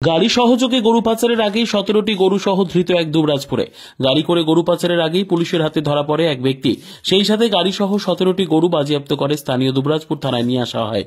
গাড়ি সহযোগে গরু পাচারের আগেই 17টি গরু সহ ধৃত এক দুবরাজপুরে। গাড়ি করে গরু পাচারের আগেই পুলিশের হাতে ধরা পড়ে এক ব্যক্তি। সেই সাথে গাড়ি সহ 17টি গরু বাজেয়াপ্ত করে স্থানীয় দুবরাজপুর থানায় নিয়ে আসা হয়।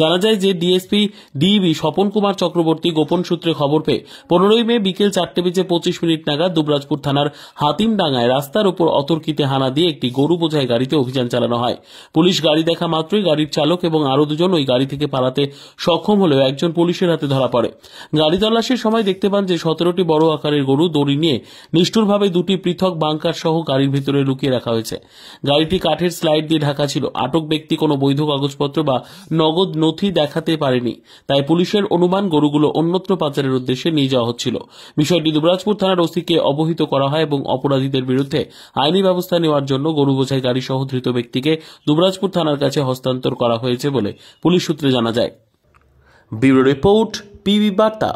জানা যায় যে ডিএসপি ডিবি স্বপন কুমার চক্রবর্তী গোপন সূত্রে খবর পেয়ে 15 মে বিকেল 4:25 নাগাদ দুবরাজপুর থানার হাতিমডাঙ্গায় রাস্তার উপর অতর্কিতে হানা দিয়ে একটি গরু বোঝাই গাড়িতে অভিযান চালানো হয়। পুলিশ গাড়ি দেখা মাত্রই গাড়ির চালক এবং আরো দুজন ওই গাড়ি থেকে পালাতে সক্ষম হলেও একজন পুলিশের হাতে ধরা পড়ে। গাড়ি তল্লাশির সময় দেখতে পান যে 17টি বড় আকারের গরু দড়ি নিয়ে নিষ্ঠুরভাবে দুটি পৃথক বাংকার সহ গাড়ির ভিতরে লুকিয়ে রাখা হয়েছে। গাড়িটি কাঠের স্লাইড দিয়ে ঢাকা ছিল। আটক ব্যক্তি কোনো বৈধ কাগজপত্র বা নগদ নথি দেখাতে পারেনি, তাই পুলিশের অনুমান গরুগুলো অন্যত্র পাচারের উদ্দেশ্যে নিয়ে যাওয়া হচ্ছিল। বিষয়টি দুবরাজপুর থানার ওসিকে অবহিত করা হয় এবং অপরাধীদের বিরুদ্ধে আইনি ব্যবস্থা নেওয়ার জন্য গরু বোঝাই গাড়ি সহ ধৃত ব্যক্তিকে দুবরাজপুর থানার কাছে হস্তান্তর করা হয়েছে বলে পুলিশ সূত্রে জানা যায়। ব্যুরো রিপোর্ট, পিবি বার্তা।